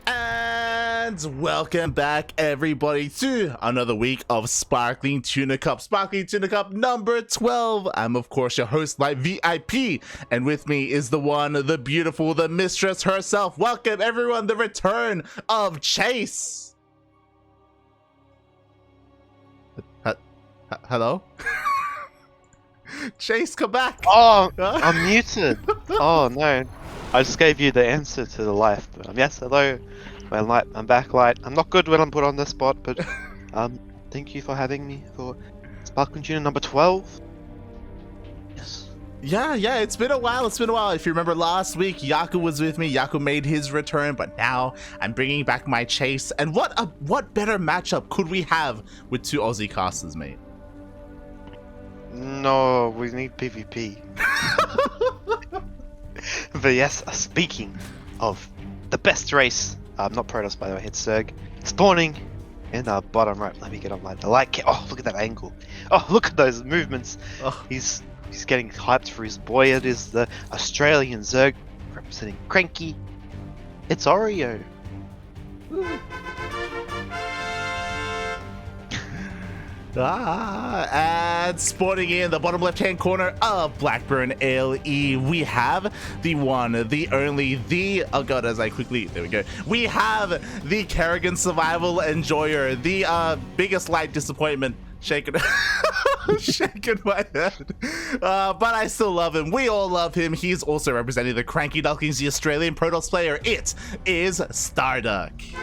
And welcome back, everybody, to another week of Sparkling Tuna Cup. Sparkling Tuna Cup number 12. I'm, of course, your host, Light VIP. And with me is the one, the beautiful, the mistress herself. Welcome, everyone, the return of Chase. Hello? Chase, come back. Oh, I'm muted. Oh, no. I just gave you the answer to the life. Yes, hello. Well, Light, I'm back, Light. I'm not good when I'm put on the spot, but thank you for having me for Sparkling Tuna number 12. Yes. Yeah, it's been a while. If you remember last week, Yaku was with me. Yaku made his return, but now I'm bringing back my Chase. And what better matchup could we have with two Aussie casters, mate? No, we need PvP. But yes, speaking of the best race, not Protoss by the way, it's Zerg, spawning in the bottom right. Let me get on the light. Oh, look at that angle. Oh, look at those movements. Oh. He's getting hyped for his boy. It is the Australian Zerg representing Cranky. It's Oreo. And spawning in the bottom left-hand corner of Blackburn LE, we have the one, the only, the, oh god, as I quickly, there we go, we have the Kerrigan Survival Enjoyer, the biggest light disappointment, shaking my head, but I still love him. We all love him. He's also representing the Cranky Ducklings, the Australian Protoss player. It is StarDuck.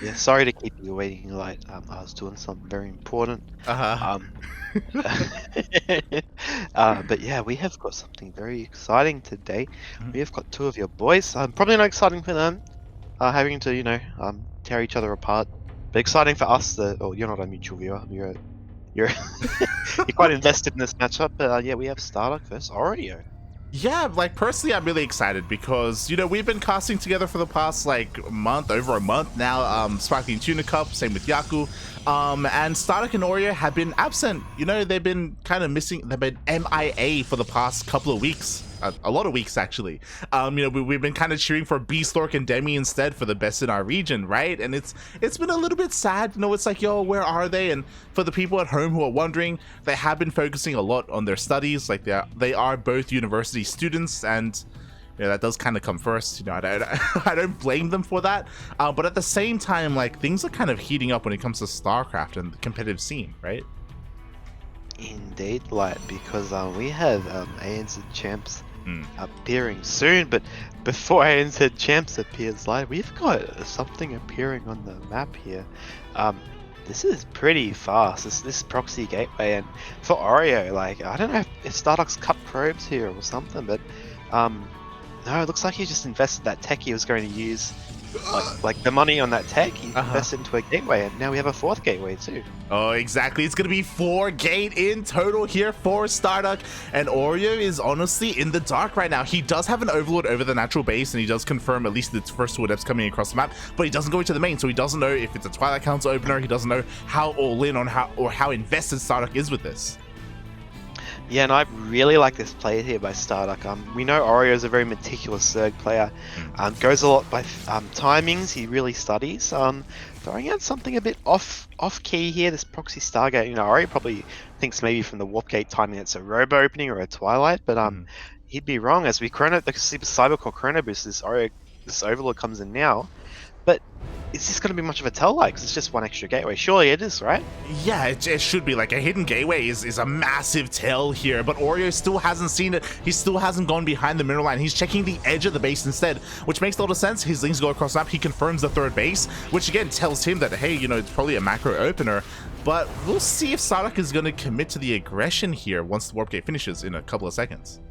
Yeah, sorry to keep you waiting, Light. I was doing something very important. But yeah, we have got something very exciting today. We have got two of your boys. Probably not exciting for them, having to tear each other apart. But exciting for us. Oh, you're not a mutual viewer. You're you're quite invested in this matchup. But yeah, we have StarDuck versus Oreo. Yeah, like personally, I'm really excited because we've been casting together for the past over a month now. Sparkling Tuna Cup, same with Yaku, and StarDuck and Oreo have been absent. They've been kind of missing. They've been MIA for the past couple of weeks. A lot of weeks actually. We've been kind of cheering for Beastlork and Demi instead for the best in our region, right? And it's been a little bit sad. It's like, yo, where are they? And for the people at home who are wondering, they have been focusing a lot on their studies. Like they are both university students, and that does kind of come first. I don't blame them for that. But at the same time, like things are kind of heating up when it comes to StarCraft and the competitive scene, right? Indeed, Light, because we have ANZ champs appearing soon, but before ANZ champs appears, Light, we've got something appearing on the map here. This is pretty fast. This proxy gateway, and for Oreo, like I don't know if StarDuck's cut probes here or something, but no, it looks like he just invested that tech he was going to use. Like the money on that tech, he invested into a gateway, and now we have a fourth gateway too. Oh, exactly. It's gonna be 4 gate in total here for StarDuck, and Oreo is honestly in the dark right now. He does have an overlord over the natural base, and he does confirm at least the first 2 adepts coming across the map, but he doesn't go into the main, so he doesn't know if it's a Twilight Council opener. He doesn't know how all in on how invested StarDuck is with this. Yeah, and I really like this play here by StarDuck. We know Oreo is a very meticulous Zerg player. Goes a lot by timings. He really studies. Throwing out something a bit off key here. This proxy Stargate. Oreo probably thinks maybe from the Warp Gate timing it's a Robo opening or a Twilight, but he'd be wrong. As we the Cybercore Chrono Boost, this Overlord comes in now. But is this going to be much of a tell, because it's just one extra gateway? Surely it is, right? Yeah, it should be. Like a hidden gateway is a massive tell here, but Oreo still hasn't seen it. He still hasn't gone behind the mineral line. He's checking the edge of the base instead, which makes a lot of sense. His links go across the map. He confirms the 3rd base, which again tells him that, hey, it's probably a macro opener. But we'll see if StarDuck is going to commit to the aggression here once the warp gate finishes in a couple of seconds.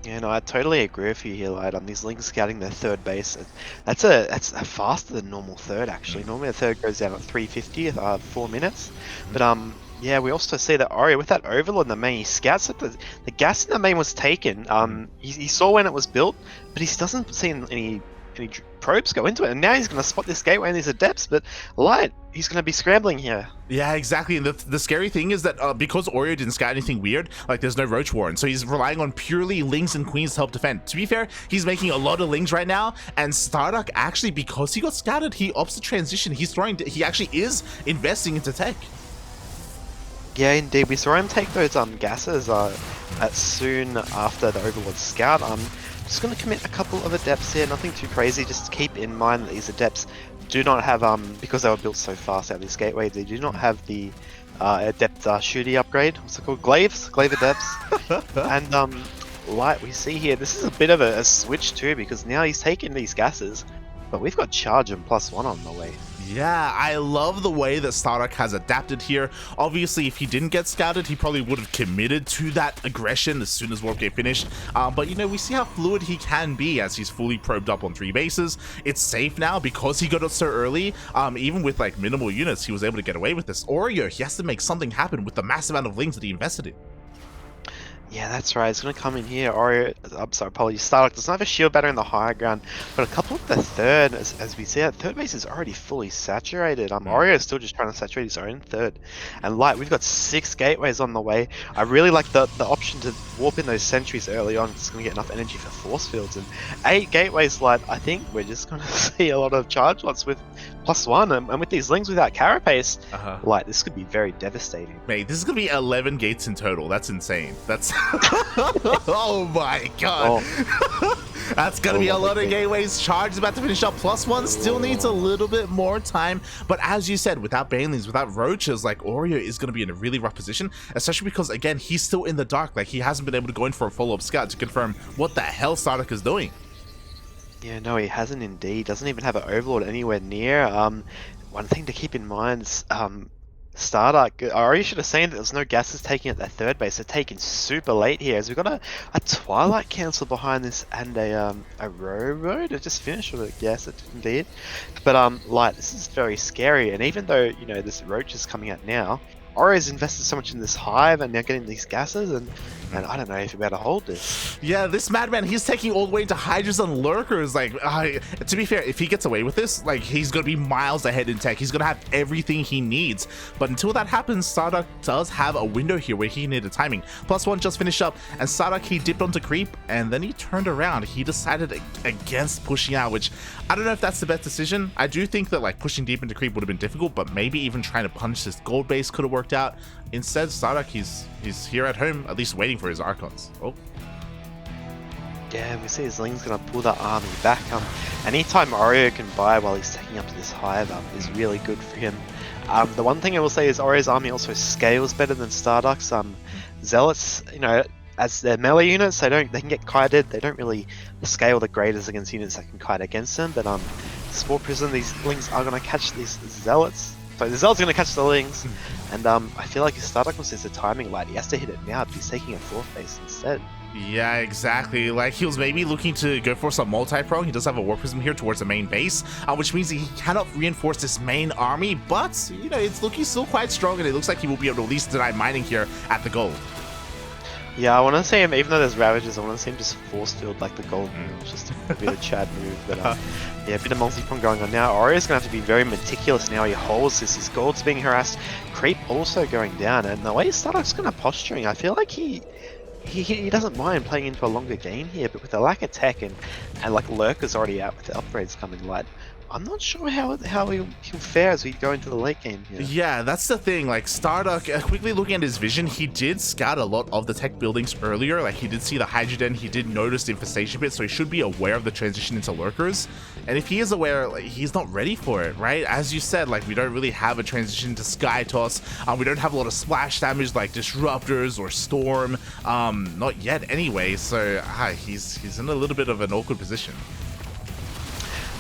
Yeah, no, I totally agree with you here, Light. These links scouting their 3rd base. That's a faster than normal 3rd, actually. Normally a 3rd goes down at 350, 4 minutes. But yeah, we also see that Oreo, with that Overlord in the main, he scouts that the gas in the main was taken. He saw when it was built, but he doesn't see any probes go into it, and now he's going to spot this gateway and these adepts, but Light, he's going to be scrambling here. Yeah, exactly. And the scary thing is that because Oreo didn't scout anything weird, like there's no Roach Warren, so he's relying on purely Lings and Queens to help defend. To be fair, he's making a lot of Lings right now, and StarDuck actually, because he got scouted, he opts to transition. He actually is investing into tech. Yeah, indeed. We saw him take those gases soon after the Overlord scout. Just going to commit a couple of adepts here, nothing too crazy. Just keep in mind that these adepts do not have, because they were built so fast out of this gateway, they do not have the adept shooty upgrade. What's it called? Glaives adepts. And Light, we see here, this is a bit of a switch too, because now he's taking these gases, but we've got charge and +1 on the way. Yeah, I love the way that StarDuck has adapted here. Obviously, if he didn't get scouted, he probably would have committed to that aggression as soon as Warp Gate finished. But, you know, we see how fluid he can be as he's fully probed up on 3 bases. It's safe now because he got it so early. Even with, like, minimal units, he was able to get away with this. Oreo, he has to make something happen with the massive amount of Lings that he invested in. Yeah, that's right. He's going to come in here. Oreo, I'm sorry, apologies. StarDuck doesn't have a shield battery in the higher ground, but a couple of the third, as we see, that third base is already fully saturated. Oreo is still just trying to saturate his own third. And Light, we've got 6 gateways on the way. I really like the option to warp in those sentries early on. It's going to get enough energy for force fields. And 8 gateways, Light, I think we're just going to see a lot of charge lots with +1. And with these Lings without carapace, Light, this could be very devastating. Mate, this is going to be 11 gates in total. That's insane. That's... oh my god. Oh. That's gonna be a lot of gateways. Charge is about to finish up. +1 still needs a little bit more time, but as you said, without Banelings, without Roaches, like Oreo is gonna be in a really rough position, especially because again he's still in the dark. Like he hasn't been able to go in for a follow-up scout to confirm what the hell StarDuck is doing. Yeah, no, he hasn't indeed. Doesn't even have an Overlord anywhere near. One thing to keep in mind is StarDuck, I already should have seen that there's no gases taking at that third base. They're taking super late here, as we've got a Twilight Council behind this and a Road. It just finished with it. Yes, it did indeed. But Light, this is very scary. And even though, you know, this Roach is coming out now, Oreo's invested so much in this hive and now getting these gases, and I don't know if you're about to hold this. Yeah, this madman, he's taking all the way into Hydras and Lurkers. Like, to be fair, if he gets away with this, like, he's going to be miles ahead in tech. He's going to have everything he needs. But until that happens, StarDuck does have a window here where he needed timing. +1 just finished up, and StarDuck, he dipped onto creep, and then he turned around. He decided against pushing out, which I don't know if that's the best decision. I do think that, like, pushing deep into creep would have been difficult, but maybe even trying to punish this gold base could have worked out. Instead, StarDuck, he's here at home, at least waiting for his Archons. Oh. Yeah, we see his Ling's going to pull that army back. Anytime Oreo can buy while he's taking up to this hive is really good for him. The one thing I will say is Oreo's army also scales better than StarDuck's. Zealots, you know, as their melee units, they can get kited. They don't really scale the greatest against units that can kite against them. But Spore Prison, these Lings are going to catch these Zealots. So the Zealot's going to catch the Lings, and I feel like if StarDuck was the timing light, he has to hit it now, but he's taking a 4th base instead. Yeah, exactly. Like, he was maybe looking to go for some multi-pro. He does have a War Prism here towards the main base, which means he cannot reinforce this main army, but, you know, it's looking still quite strong, and it looks like he will be able to at least deny mining here at the gold. Yeah, I want to see him, even though there's Ravages, I want to see him just force field like the gold move, just a bit of Chad move, but yeah, a bit of multi-prong going on now. Oreo's going to have to be very meticulous now. He holds this, his gold's being harassed, creep also going down, and the way StarDuck's kind of posturing, I feel like he doesn't mind playing into a longer game here, but with the lack of tech and like Lurker's already out with the upgrades coming light, I'm not sure how he'll fare as we go into the late game here. Yeah, that's the thing. Like, StarDuck, quickly looking at his vision, he did scout a lot of the tech buildings earlier. Like, he did see the Hydroden, he did notice the infestation pit, so he should be aware of the transition into Lurkers. And if he is aware, like, he's not ready for it, right? As you said, like, we don't really have a transition to Sky Toss. We don't have a lot of splash damage like Disruptors or Storm. Not yet anyway, so he's in a little bit of an awkward position.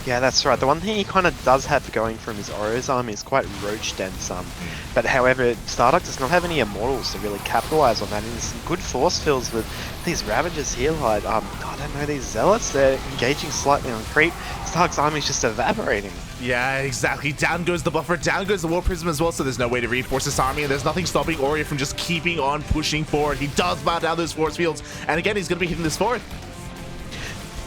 Yeah, that's right. The one thing he kind of does have going for him is Oreo's army is quite roach dense. But however, StarDuck does not have any immortals to really capitalize on that. And there's some good force fields with these Ravagers here. Like, I don't know, these Zealots, they're engaging slightly on creep. StarDuck's army is just evaporating. Yeah, exactly. Down goes the buffer, down goes the War Prism as well, so there's no way to reinforce this army, and there's nothing stopping Oreo from just keeping on pushing forward. He does bow down those force fields, and again, he's going to be hitting this 4th.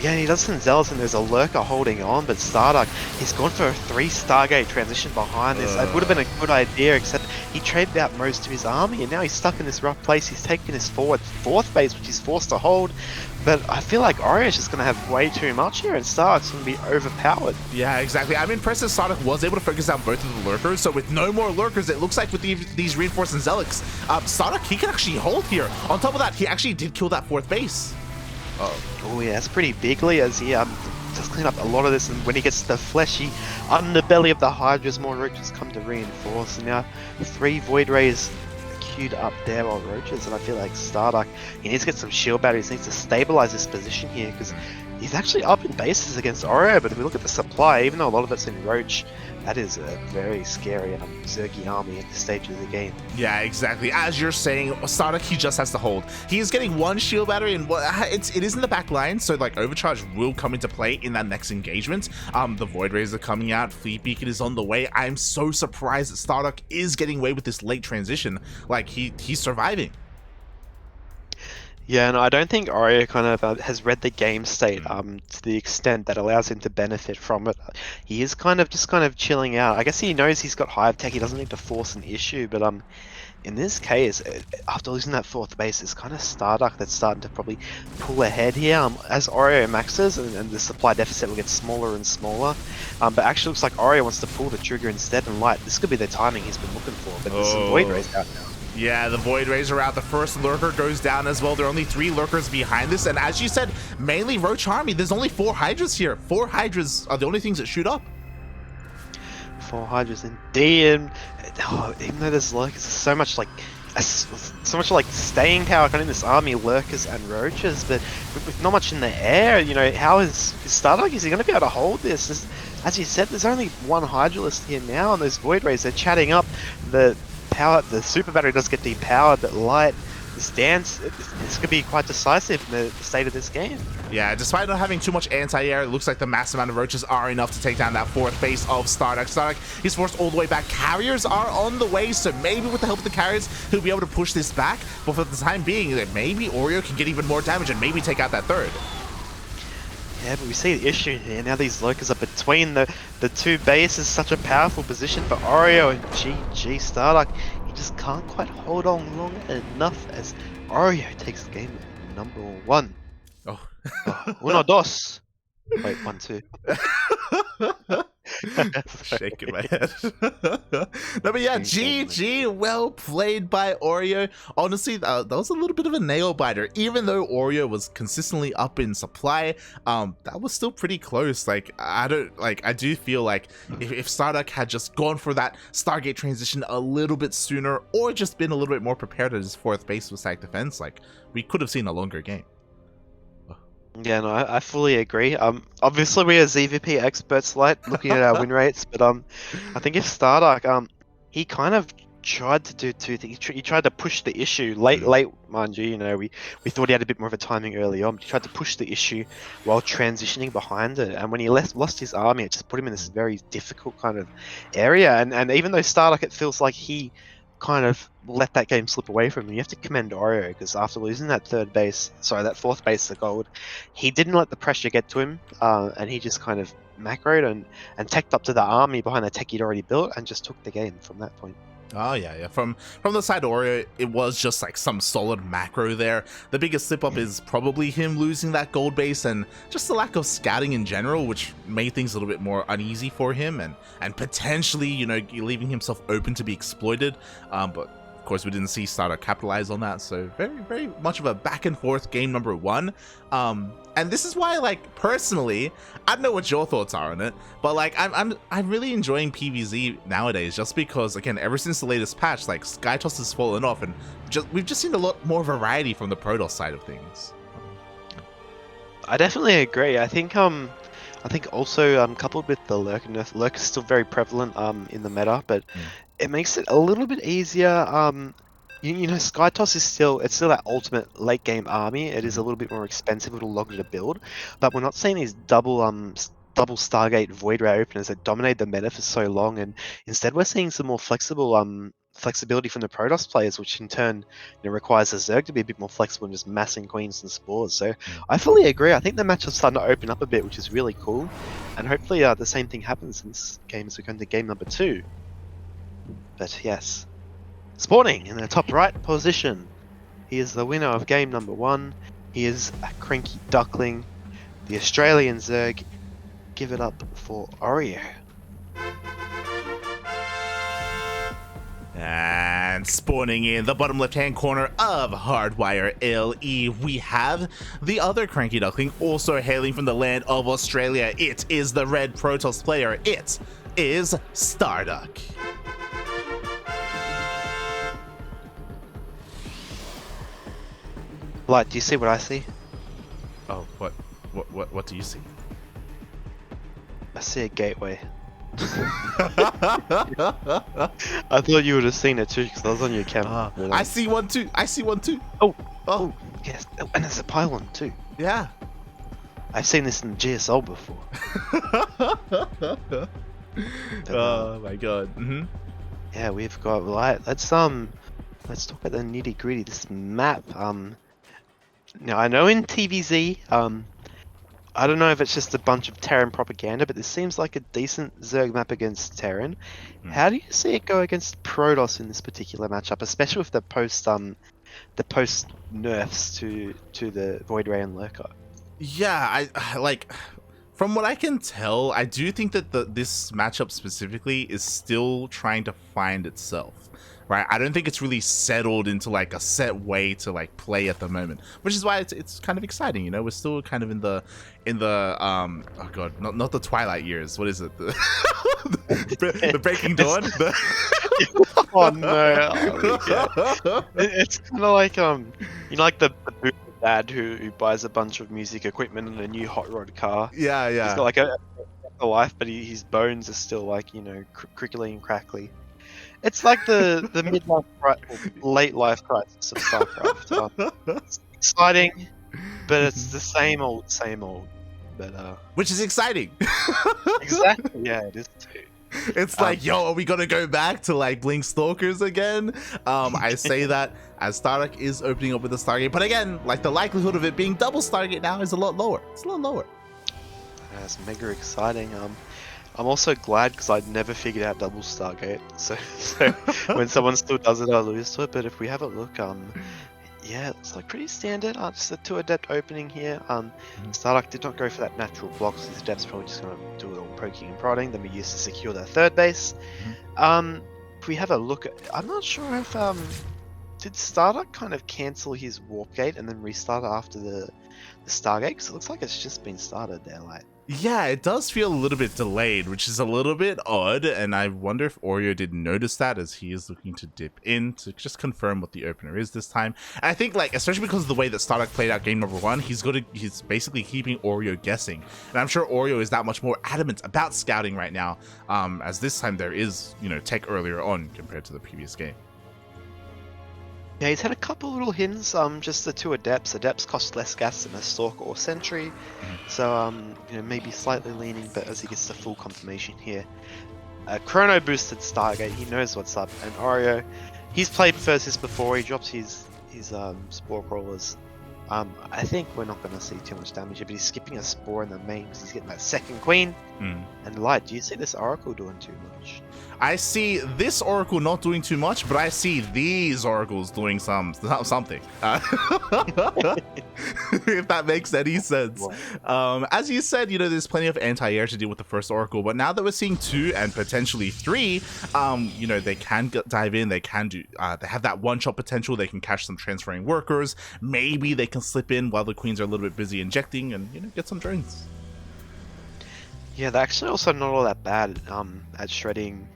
Yeah, he does some zealots and there's a lurker holding on, but StarDuck, he's gone for a 3 Stargate transition behind this. It would have been a good idea, except he traded out most of his army, and now he's stuck in this rough place. He's taken his forward 4th base, which he's forced to hold. But I feel like Oreo's just going to have way too much here, and StarDuck's going to be overpowered. Yeah, exactly. I'm impressed that StarDuck was able to focus down both of the lurkers, so with no more lurkers, it looks like with these reinforced Angelics, StarDuck, he can actually hold here. On top of that, he actually did kill that 4th base. Oh yeah, that's pretty bigly as he does clean up a lot of this, and when he gets to the fleshy underbelly of the Hydras, more roaches come to reinforce, and now 3 Void Rays queued up there while roaches, and I feel like StarDuck, he needs to get some shield batteries, needs to stabilize this position here, because he's actually up in bases against Oreo, but if we look at the supply, even though a lot of it's in roach, that is a very scary Zergy army at this stage of the game. Yeah, exactly. As you're saying, StarDuck, he just has to hold. He is getting 1 shield battery, and it is in the back line, so like overcharge will come into play in that next engagement. The Void Rays are coming out. Fleet Beacon is on the way. I'm so surprised that StarDuck is getting away with this late transition. Like he's surviving. Yeah, no, I don't think Oreo kind of has read the game state to the extent that allows him to benefit from it. He is kind of just chilling out. I guess he knows he's got hive tech. He doesn't need to force an issue, but in this case, after losing that 4th base, it's kind of StarDuck that's starting to probably pull ahead here. As Oreo maxes, and the supply deficit will get smaller and smaller. But actually looks like Oreo wants to pull the trigger instead and light. This could be the timing he's been looking for, but there's some Void Rays out now. Yeah, the Void Rays are out. The first lurker goes down as well. There are only 3 lurkers behind this, and as you said, mainly Roach Army. There's only 4 Hydras here. 4 Hydras are the only things that shoot up. 4 Hydras indeed, and even though there's lurkers, there's so much like staying power kind of in this army, lurkers and roaches, but with not much in the air, you know, how is StarDuck, is he going to be able to hold this? As you said, there's only 1 Hydralist here now, and those Void Rays, they're chatting up. The super battery does get depowered, but light, this dance, this could be quite decisive in the state of this game. Yeah, despite not having too much anti-air, it looks like the mass amount of roaches are enough to take down that 4th base of StarDuck. StarDuck is forced all the way back. Carriers are on the way, so maybe with the help of the carriers, he'll be able to push this back. But for the time being, maybe Oreo can get even more damage and maybe take out that 3rd. Yeah, but we see the issue here. Now these lurkers are between the 2 bases. Such a powerful position for Oreo, and GG StarDuck. He just can't quite hold on long enough as Oreo takes the game number 1. Oh. Uno, dos. Wait, 1, 2. Shaking my head. No, but yeah, GG, well played by Oreo. Honestly, that was a little bit of a nail biter. Even though Oreo was consistently up in supply, that was still pretty close. Like, I do feel like if StarDuck had just gone for that Stargate transition a little bit sooner, or just been a little bit more prepared at his 4th base with stack defense, like, we could have seen a longer game. Yeah, no, I fully agree. Obviously we are ZVP experts, like looking at our win rates, but I think if StarDuck, he kind of tried to do 2 things. He tried to push the issue late, mind you. You know, we thought he had a bit more of a timing early on. But he tried to push the issue while transitioning behind it, and when he lost his army, it just put him in this very difficult kind of area. And even though StarDuck, it feels like he kind of let that game slip away from him. You have to commend Oreo, because after losing that 4th base to gold, he didn't let the pressure get to him, and he just kind of macroed and teched up to the army behind the tech he'd already built and just took the game from that point. Oh yeah. From the side of Oreo, it was just like some solid macro there. The biggest slip up is probably him losing that gold base and just the lack of scouting in general, which made things a little bit more uneasy for him and potentially, you know, leaving himself open to be exploited. But of course, we didn't see StarDuck capitalize on that, so very, very much of a back and forth game number 1. And this is why, like, personally, I don't know what your thoughts are on it, but like, I'm really enjoying PvZ nowadays, just because, again, ever since the latest patch, like, Skytoss has fallen off, and we've just seen a lot more variety from the Protoss side of things. I definitely agree. I think also coupled with the lurk nerf, lurk is still very prevalent in the meta, but it makes it a little bit easier. You know, Skytoss is still that ultimate late game army. It is a little bit more expensive, a little longer to build, but we're not seeing these double Stargate Void Ray openers that dominate the meta for so long, and instead we're seeing some more flexible flexibility from the Protoss players, which in turn requires the Zerg to be a bit more flexible and just massing queens and spores. So I fully agree. I think the match is starting to open up a bit, which is really cool. And hopefully the same thing happens in this game as we go into game number 2. But yes, spawning in the top right position. He is the winner of game number 1. He is a Cranky Duckling, the Australian Zerg. Give it up for Oreo. And spawning in the bottom left-hand corner of Hardwire LE, we have the other Cranky Duckling, also hailing from the land of Australia. It is the red Protoss player. It is StarDuck. Light, do you see what I see? Oh, what do you see? I see a gateway. I thought you would have seen it too, because I was on your camera. I see one too. I see one too. Oh, yes. Oh, and there's a pylon too. Yeah. I've seen this in GSL before. Oh my god. Yeah, we've got light. Let's talk about the nitty gritty. This map. Now I know in PvZ, I don't know if it's just a bunch of Terran propaganda, but this seems like a decent Zerg map against Terran. How do you see it go against Protoss in this particular matchup, especially with the post nerfs to the Void Ray and Lurker? Yeah, I like. From what I can tell, I do think that this matchup specifically is still trying to find itself. Right, I don't think it's really settled into like a set way to like play at the moment, which is why it's kind of exciting. You know, we're still kind of in the oh god, not the Twilight years. What is it? The Breaking Dawn. Oh no! It's kind of like like the dad who buys a bunch of music equipment and a new hot rod car. Yeah. He's got like a life, but his bones are still like crickly and crackly. It's like the midlife late life crisis of StarCraft. It's exciting, but it's the same old. But which is exciting. Exactly. Yeah, it is too. It's like, yo, are we gonna go back to like Blink Stalkers again? I say that as StarDuck is opening up with the Stargate, but again, like the likelihood of it being double Stargate now is a lot lower. It's a lot lower. It's mega exciting. I'm also glad because I'd never figured out double Stargate. So when someone still does it, I lose to it. But if we have a look, yeah, it's like pretty standard. Just a 2 adept opening here. StarDuck did not go for that natural block, so his adept's probably just gonna do it all poking and prodding. Then we used to secure their 3rd base. If we have a look at, I'm not sure if did StarDuck kind of cancel his warp gate and then restart after the Stargate? Because it looks like it's just been started there, like. Yeah, it does feel a little bit delayed, which is a little bit odd, and I wonder if Oreo did notice that as he is looking to dip in to just confirm what the opener is this time. And I think, like, especially because of the way that StarDuck played out game number 1, he's basically keeping Oreo guessing. And I'm sure Oreo is that much more adamant about scouting right now, as this time there is, tech earlier on compared to the previous game. Yeah, he's had a couple little hints, just the 2 adepts. Adepts cost less gas than a Stalker or Sentry, so, maybe slightly leaning, but as he gets the full confirmation here. Chrono boosted Stargate, he knows what's up, and Oreo, he's played Versus before, he drops his Spore Crawlers. I think we're not going to see too much damage here, but he's skipping a Spore in the main because he's getting that 2nd Queen. And Light, do you see this Oracle doing too much? I see this Oracle not doing too much, but I see these Oracles doing something. If that makes any sense. As you said, there's plenty of anti-air to deal with the first Oracle, but now that we're seeing 2 and potentially 3, they can dive in. They can do. They have that one-shot potential. They can catch some transferring workers. Maybe they can slip in while the queens are a little bit busy injecting and get some drones. Yeah, they're actually also not all that bad at shredding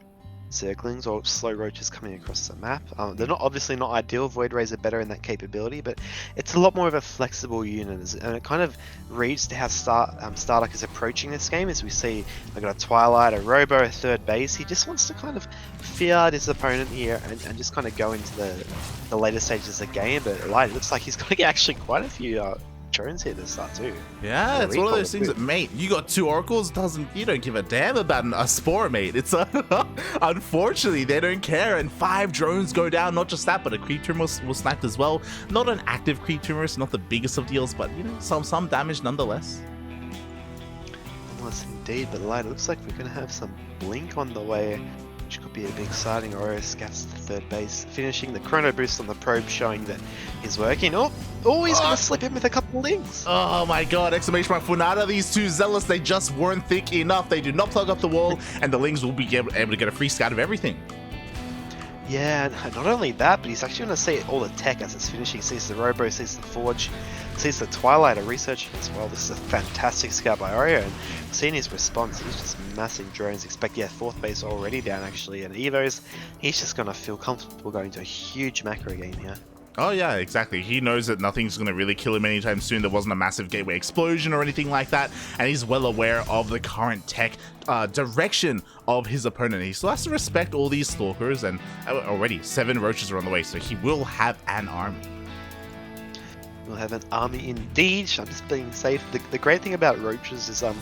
Zerglings or slow roaches coming across the map. They're not obviously not ideal. Void Rays are better in that capability, but it's a lot more of a flexible unit, and it kind of reads to how StarDuck is approaching this game. As we see, they've got a Twilight, a Robo, a 3rd base. He just wants to kind of fear out his opponent here and just kind of go into the later stages of the game. But it looks like he's got actually quite a few drones here to start too. Yeah, it's one of those things that, mate, you got 2 oracles, you don't give a damn about a spore, mate. It's unfortunately they don't care, and 5 drones go down. Not just that, but a creep tumor was sniped as well. Not an active creep tumor, it's not the biggest of deals, but you know, some damage nonetheless. Yes, indeed, but Light, it looks like we're going to have some blink on the way, which could be a bit exciting. Oreo scats to third base, finishing the chrono boost on the probe, showing that he's working. Oh, he's going to slip in with a couple of links. Oh my god, exclamation mark Funada. These 2 Zealots, they just weren't thick enough. They do not plug up the wall, and the Lings will be able to get a free scout of everything. Yeah, not only that, but he's actually going to see all the tech as it's finishing. He sees the Robo, sees the Forge, sees the Twilight researching as well. This is a fantastic scout by Oreo, and seeing his response, he's just massive drones. Expect, yeah, 4th base already down actually, and Evos, he's just going to feel comfortable going to a huge macro game here. Oh yeah, exactly. He knows that nothing's going to really kill him anytime soon. There wasn't a massive gateway explosion or anything like that, and he's well aware of the current tech direction of his opponent. He still has to respect all these stalkers, and already 7 roaches are on the way, so he will have an army. We'll have an army indeed. I'm just being safe. The great thing about roaches is if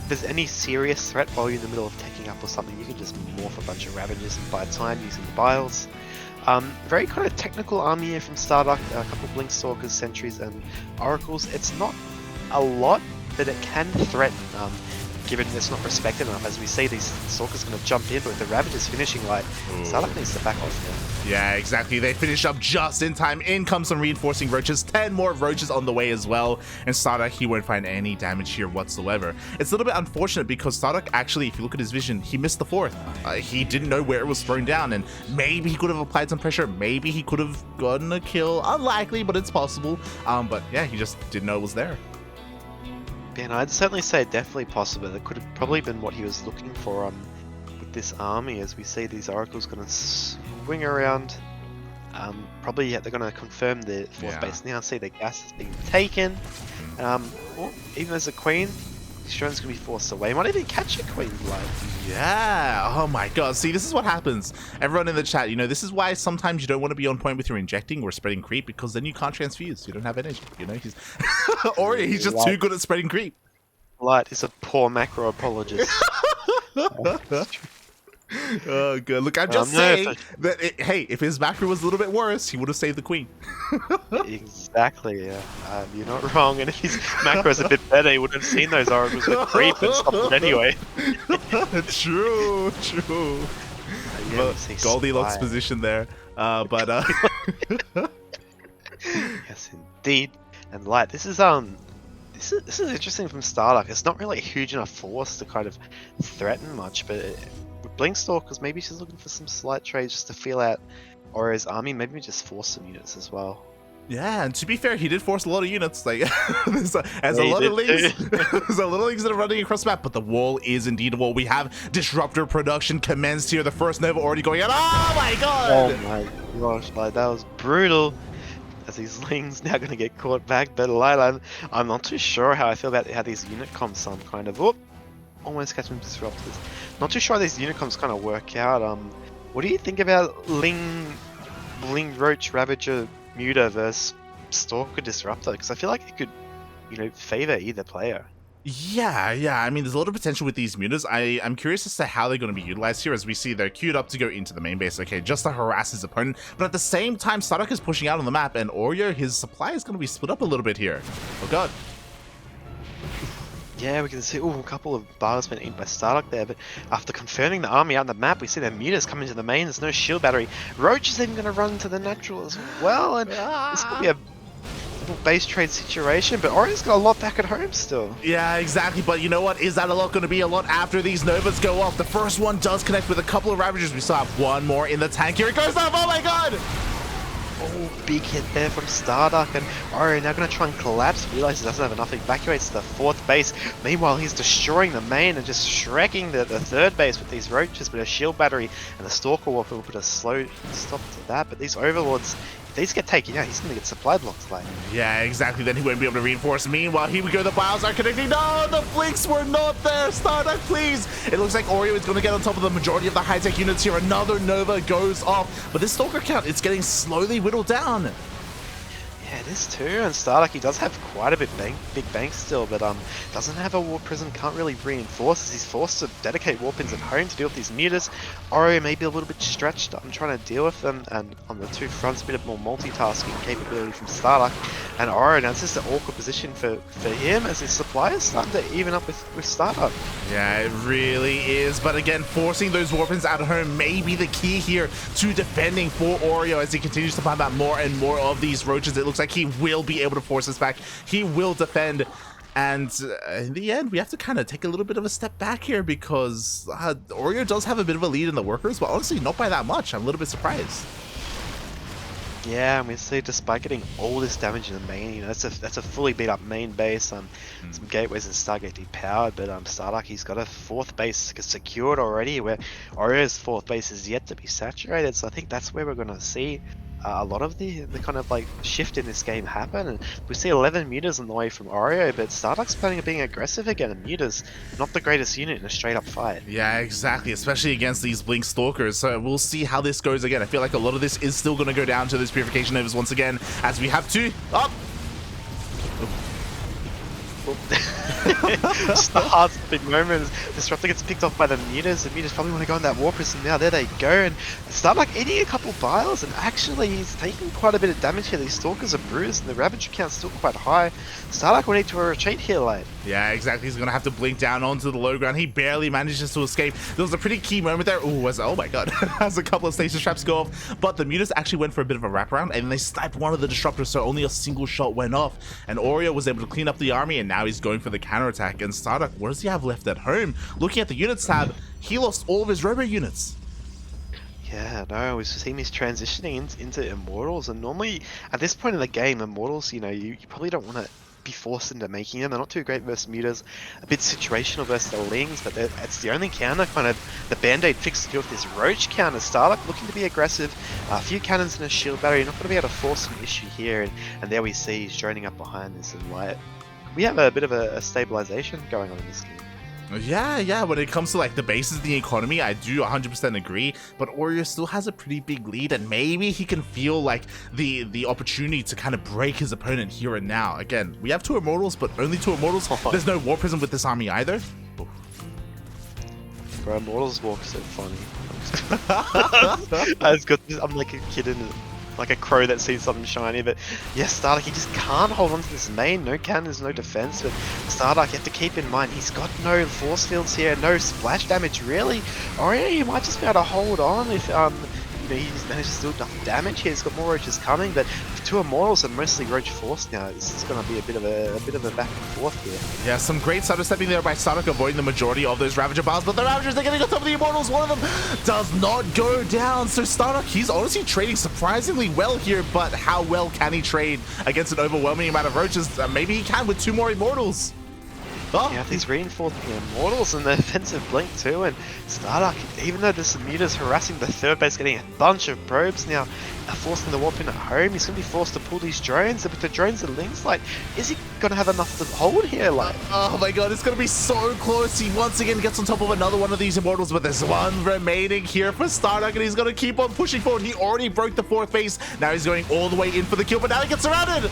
there's any serious threat while you're in the middle of taking up or something, you can just morph a bunch of Ravagers and buy time using the Biles. Very kind of technical army here from StarDuck, a couple of Blink Stalkers, Sentries, and Oracles. It's not a lot, but it can threaten, given it's not respected enough. As we see, these Stalkers going to jump in, but with the Ravagers finishing Light, StarDuck needs to back off here. Yeah, exactly. They finish up just in time. In comes some reinforcing roaches. 10 more roaches on the way as well. And StarDuck, he won't find any damage here whatsoever. It's a little bit unfortunate because StarDuck actually, if you look at his vision, he missed the 4th. He didn't know where it was thrown down, and maybe he could have applied some pressure. Maybe he could have gotten a kill. Unlikely, but it's possible. But yeah, he just didn't know it was there. Yeah, and I'd certainly say definitely possible. It could have probably been what he was looking for with this army. As we see, these Oracles going to swing around. Probably, yeah, they're going to confirm the 4th base now. See, the gas is being taken. Well, even as a queen, Shron's going to be forced away. Might even catch a queen blood. Yeah. Oh my god. See, this is what happens. Everyone in the chat, you know, this is why sometimes you don't want to be on point with your injecting or spreading creep, because then you can't transfuse. You don't have energy. You know, he's Oreo, he's just too good at spreading creep. Light is a poor macro apologist. Oh, good. Look, I'm just saying that, hey, if his macro was a little bit worse, he would have saved the queen. Exactly, yeah. You're not wrong, and if his macro was a bit better, he would have seen those oracles with creep and stopped it anyway. True. Yeah, Goldilocks position there. But yes, indeed. And Light, this is interesting from StarDuck. It's not really a huge enough force to kind of threaten much, but with Blink Stalkers, maybe she's looking for some slight trades just to feel out Oreo's army. Maybe we just force some units as well. Yeah, and to be fair, he did force a lot of units. Like, there's a lot of links. There's a lot of links that are running across the map, but the wall is indeed a wall. We have Disruptor production commenced here. The first Nova already going out. Oh my god! Oh my gosh, like that was brutal. As these Lings now going to get caught back, but I'm not too sure how I feel about how these unit comps kind of almost catching Disruptors. Not too sure how these unit comps kind of work out. What do you think about Ling Roach Ravager Muta versus Stalker Disruptor? Because I feel like it could, you know, favor either player. Yeah. I mean, there's a lot of potential with these mutas. I'm curious as to how they're going to be utilized here, as we see they're queued up to go into the main base, okay, just to harass his opponent. But at the same time, StarDuck is pushing out on the map, and Oreo, his supply is going to be split up a little bit here. Oh god. Yeah, we can see a couple of bars been eaten by StarDuck there, but after confirming the army out on the map, we see their mutas coming to the main. There's no shield battery. Roach is even going to run to the natural as well, and this could be a base trade situation, but Orion's got a lot back at home still. Yeah, exactly, but you know what? Is that a lot going to be a lot after these Novas go off? The first one does connect with a couple of Ravagers. We still have one more in the tank. Here it goes off! Oh my god! Oh, big hit there from StarDuck, and Oreo now going to try and collapse. Realizes he doesn't have enough. Evacuates the 4th base. Meanwhile, he's destroying the main and just shrekking the 3rd base with these roaches, but a shield battery and the Stalker Warp will put a slow stop to that. But these Overlords, if these get taken out, he's going to get supply blocks later. Yeah, exactly. Then he wouldn't be able to reinforce. Meanwhile, here we go. The Biles are connecting. No, the Blinks were not there. StarDuck, please. It looks like Oreo is going to get on top of the majority of the high-tech units here. Another Nova goes off. But this Stalker count, it's getting slowly whittled down. Yeah, this too, and StarDuck, he does have quite a big bank still, but doesn't have a warp prism, can't really reinforce as he's forced to dedicate warp pins at home to deal with these mutas. Oreo may be a little bit stretched, I'm trying to deal with them, and on the two fronts, a bit more multitasking capability from StarDuck, and Oreo, now it's just an awkward position for him as his supply is starting to even up with StarDuck. Yeah, it really is, but again, forcing those warp pins at home may be the key here to defending for Oreo as he continues to find out more and more of these roaches. It looks like he will be able to force us back. He will defend. And in the end, we have to kind of take a little bit of a step back here because Oreo does have a bit of a lead in the workers, but honestly, not by that much. I'm a little bit surprised. Yeah, and we see despite getting all this damage in the main, you know, that's a fully beat up main base. Some gateways and Stargate depowered, but StarDuck, he's got a fourth base secured already, where Oreo's fourth base is yet to be saturated. So I think that's where we're going to see a lot of the kind of like shift in this game happen. And we see 11 mutas on the way from Oreo, but StarDuck's planning on being aggressive again, and mutas not the greatest unit in a straight up fight. Yeah, exactly, especially against these Blink Stalkers. So we'll see how this goes again. I feel like a lot of this is still going to go down to those Purification Novas once again, as we have to up. Just the hard-stopping moment. Disruptor gets picked off by the mutas. The mutas probably want to go in that warp prism now. There they go. And StarDuck eating a couple biles, and actually he's taking quite a bit of damage here. These Stalkers are bruised, and the Ravager count's still quite high. StarDuck will need to retreat here late. Yeah, exactly. He's going to have to blink down onto the low ground. He barely manages to escape. There was a pretty key moment there. Oh my god. As a couple of stasis traps go off. But the mutas actually went for a bit of a wraparound, and they sniped one of the disruptors, so only a single shot went off. And Oreo was able to clean up the army, and now he's going for the counterattack. And StarDuck, what does he have left at home? Looking at the units tab, he lost all of his robo units. Yeah, no, we've seen he's transitioning into Immortals, and normally at this point in the game, Immortals, you know, you probably don't want to be forced into making them. They're not too great versus mutas, a bit situational versus the Lings, but it's the only counter, kind of the band-aid fix to deal with this Roach counter. StarDuck looking to be aggressive, a few cannons and a shield battery, you're not going to be able to force an issue here, and there we see he's droning up behind this, and like, we have a bit of a stabilization going on in this game. Yeah, when it comes to like the bases of the economy, I do 100% agree, but Oreo still has a pretty big lead, and maybe he can feel like the opportunity to kind of break his opponent here and now. Again, we have 2 Immortals, but only 2 Immortals. There's no War Prism with this army either. Bro, Immortals walk so funny. I'm like a kid in like a crow that sees something shiny, but yeah, StarDuck, he just can't hold on to this main. No cannons, no defense, but StarDuck, you have to keep in mind, he's got no force fields here, no splash damage really. Oreo, he might just be able to hold on if you know, he's managed to do enough damage here. He's got more roaches coming, but with 2 Immortals and mostly roach force now, it's going to be a bit of a back and forth here. Yeah, some great sidestepping there by StarDuck, avoiding the majority of those Ravager bars, but the Ravagers, they're getting on top of the Immortals. One of them does not go down, so StarDuck, he's honestly trading surprisingly well here, but how well can he trade against an overwhelming amount of roaches? Maybe he can with 2 more Immortals. Oh. Yeah, he's reinforced the Immortals and the offensive blink too, and StarDuck, even though this mutas harassing the third base, getting a bunch of probes now, forcing the warp in at home, he's going to be forced to pull these drones, but the drones and links, like, is he going to have enough to hold here? Like, oh my god, it's going to be so close. He once again gets on top of another one of these Immortals, but there's one remaining here for StarDuck, and he's going to keep on pushing forward. He already broke the 4th base, now he's going all the way in for the kill, but now he gets surrounded.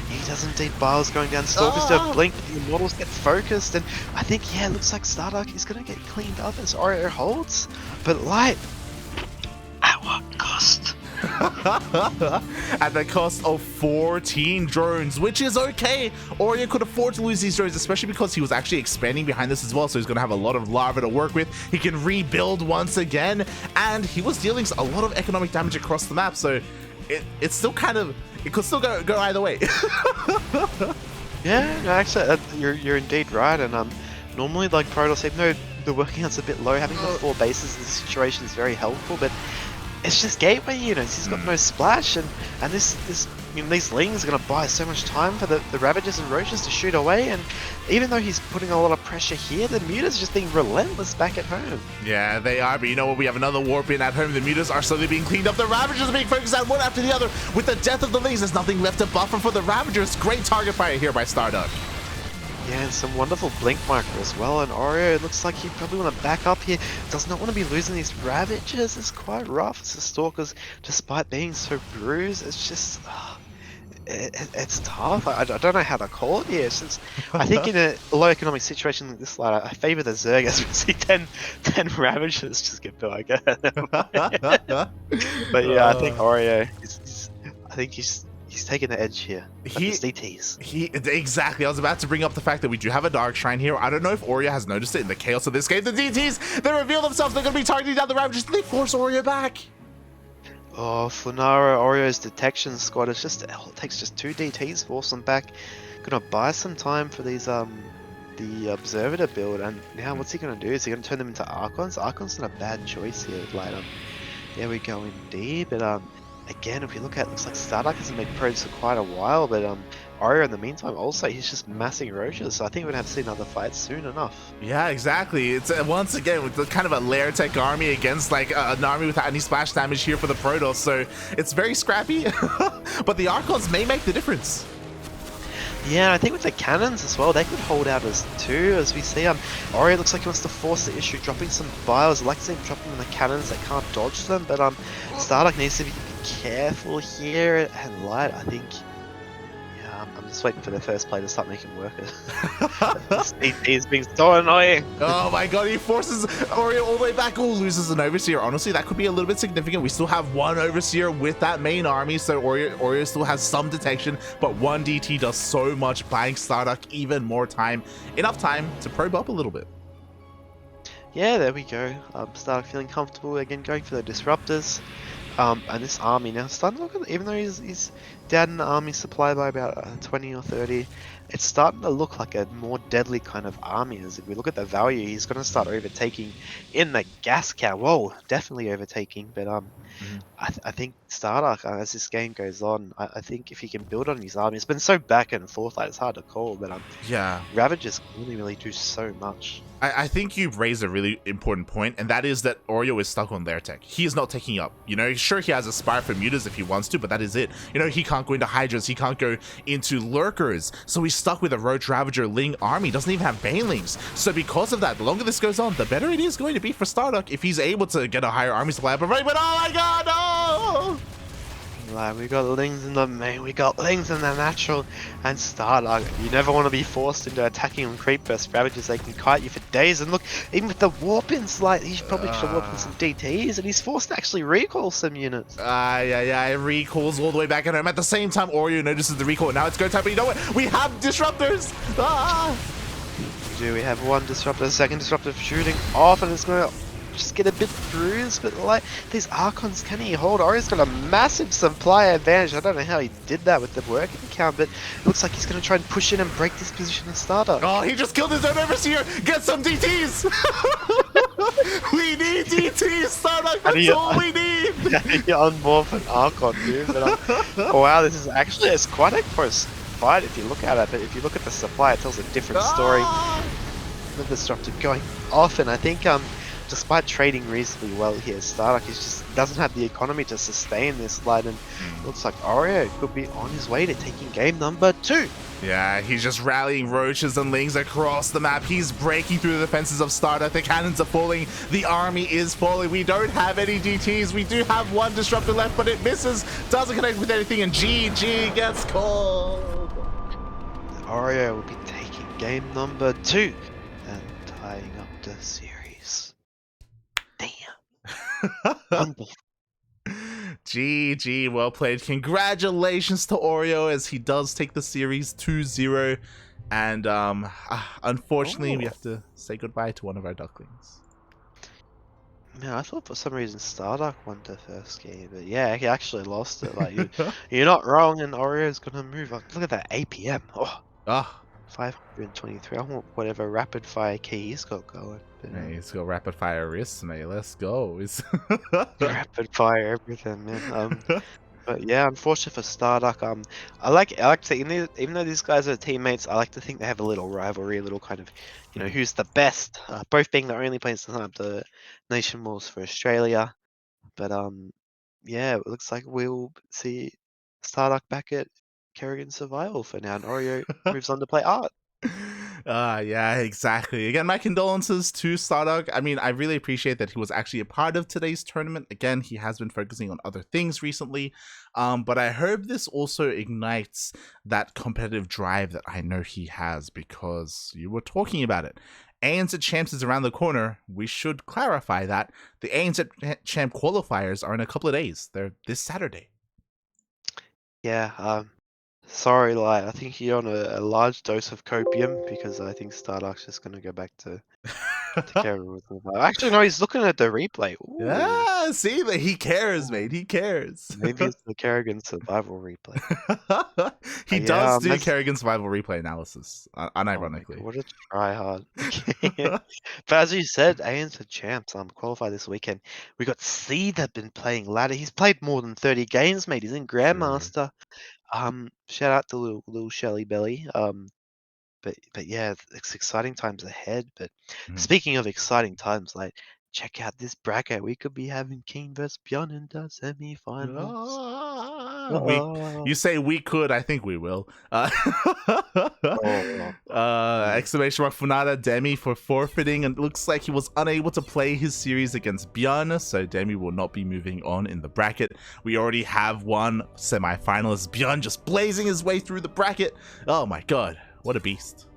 He does indeed. Biles going down. Stalkers don't blink, but the Immortals get focused, and I think, yeah, it looks like StarDuck is going to get cleaned up as Oreo holds, but like, at what cost? At the cost of 14 drones, which is okay. Oreo could afford to lose these drones, especially because he was actually expanding behind this as well, so he's going to have a lot of lava to work with. He can rebuild once again, and he was dealing a lot of economic damage across the map, so it's still kind of, it could still go either way. Yeah, no, actually, you're indeed right, and normally, like Protoss, even though the working out's a bit low, having the 4 bases in this situation is very helpful, but it's just gateway units. He's got no splash, and this you know, these Lings are going to buy so much time for the Ravagers and Roaches to shoot away, and even though he's putting a lot of pressure here, the mutas are just being relentless back at home. Yeah, they are, but you know what? We have another warp in at home. The mutas are slowly being cleaned up. The Ravagers are being focused on one after the other. With the death of the Lings, there's nothing left to buffer for the Ravagers. Great target fire here by StarDuck. Yeah, and some wonderful blink micro as well, and Oreo, it looks like he probably want to back up here. Does not want to be losing these Ravagers. It's quite rough. It's the Stalkers, despite being so bruised, it's just... it's tough. I don't know how to call it here. Since I think in a low economic situation like this, like I favor the Zerg as we see 10 Ravagers just get built. I guess. But yeah, I think Uh, Oreo I think he's taking the edge here. But the he DTs. exactly. I was about to bring up the fact that we do have a Dark Shrine here. I don't know if Oreo has noticed it in the chaos of this game. The DTs, they reveal themselves. They're going to be targeting down the Ravagers. They force Oreo back. Oh, Funara Oreo's detection squad is just it takes just 2 DTs, force them back. Gonna buy some time for these the observer to build, and now what's he gonna do? Is he gonna turn them into Archons? Archon's not a bad choice here. Like there we go indeed. But again, if you look at it, looks like StarDuck hasn't made progress for quite a while. But Oreo in the meantime also he's just massing roaches. So I think we're gonna have to see another fight soon enough. Yeah, exactly. It's once again with the kind of a lair tech army against like an army without any splash damage here for the Protoss. So it's very scrappy, but the Archons may make the difference. Yeah, I think with the cannons as well, they could hold out as two, as we see. Oreo looks like he wants to force the issue, dropping some bios. I like to see him dropping the cannons that can't dodge them, but StarDuck needs to be careful here. And Light, I think, yeah, I'm just waiting for the first play to start making work. He's being so annoying. Oh my god, he forces Oreo all the way back. Oh, loses an Overseer. Honestly, that could be a little bit significant. We still have one Overseer with that main army, so Oreo still has some detection, but one DT does so much, buying StarDuck even more time. Enough time to probe up a little bit. Yeah, there we go. StarDuck feeling comfortable again, going for the disruptors. And this army now starting to look at, even though he's down in the army supply by about 20 or 30, it's starting to look like a more deadly kind of army. As if we look at the value, he's going to start overtaking in the gas count. Whoa, definitely overtaking. But I think StarDuck, as this game goes on, I think if he can build on his army, it's been so back and forth, like it's hard to call. But Yeah. Ravagers really do so much. I think you've raised a really important point, and that is that Oreo is stuck on their tech. He is not taking up. You know, sure, he has Aspire for mutas if he wants to, but that is it. You know, he can't go into Hydras, he can't go into Lurkers, so he's stuck with a Roach Ravager Ling army, doesn't even have Banelings. So because of that, the longer this goes on, the better it is going to be for StarDuck if he's able to get a higher army supply. But oh my god, no! Like, we got Lings in the main, we got Lings in the natural, and StarDuck. You never want to be forced into attacking on creep burst Ravagers. They can kite you for days, and look, even with the warp-ins, like, he probably should have warped in some DTs, and he's forced to actually recall some units. Yeah, recalls all the way back at home. At the same time, Oreo notices the recall. Now it's go time, but you know what? We have disruptors! We have one disruptor, second disruptor shooting off, and it's going to just get a bit bruised, but like these Archons, can he hold? Orio's got a massive supply advantage. I don't know how he did that with the working count, but it looks like he's going to try and push in and break this position of StarDuck. Oh, he just killed his own Overseer! Get some DTs! We need DTs, StarDuck! That's all we need! You're on board for an Archon, dude. But, oh wow, this is actually, it's quite a close fight if you look at it, but if you look at the supply, it tells a different story. The disruptor going off, and I think despite trading reasonably well here, StarDuck just doesn't have the economy to sustain this light, and looks like Oreo could be on his way to taking game number 2. Yeah, he's just rallying roaches and lings across the map. He's breaking through the defenses of StarDuck. The cannons are falling. The army is falling. We don't have any DTs. We do have one disruptor left, but it misses. Doesn't connect with anything, and GG gets called. Oreo will be taking game number 2 and tying up the series. Damn. Wonderful. GG, well played. Congratulations to Oreo as he does take the series 2-0. And unfortunately, we have to say goodbye to one of our Ducklings. Man, I thought for some reason StarDuck won the first game, but yeah, he actually lost it. Like you're not wrong, and Oreo's gonna move on. Look at that APM. Oh, 523. I want whatever rapid fire key he's got going. But, hey, he's got rapid fire wrists, mate. Let's go. rapid fire everything, man. But yeah, unfortunately for StarDuck, I like to, even though these guys are teammates, I like to think they have a little rivalry, a little kind of, you know, who's the best. Both being the only players to sign up the Nation Wars for Australia. But yeah, it looks like we'll see StarDuck back at Kerrigan Survival for now, and Oreo moves on to play Art. Yeah, exactly. Again, my condolences to StarDuck. I mean, I really appreciate that he was actually a part of today's tournament. Again, he has been focusing on other things recently. But I hope this also ignites that competitive drive that I know he has, because you were talking about it. ANZ Champs is around the corner. We should clarify that the ANZ Champ qualifiers are in a couple of days. They're this Saturday. Yeah, sorry, I think you're on a large dose of copium, because I think StarDuck's just gonna go back to Kerrigan. Actually, no, he's looking at the replay. Ooh, Yeah, see, that he cares, ooh, mate. He cares. maybe it's the Kerrigan survival replay. He Yeah, does do Kerrigan survival replay analysis, oh my god, unironically. what a tryhard. But as you said, ANZ champs qualify this weekend. We got C that been playing ladder. He's played more than 30 games, mate. He's in True. Grandmaster. Shout out to little Shelly Belly. But yeah, it's exciting times ahead. But Mhm. speaking of exciting times, like check out this bracket. We could be having King vs Beyond in the semi-finals. You say we could, I think we will. Oh, Exclamation mark Funada Demi for forfeiting, and it looks like he was unable to play his series against Björn, so Demi will not be moving on in the bracket. We already have one semi-finalist, Björn, just blazing his way through the bracket. Oh my god, what a beast.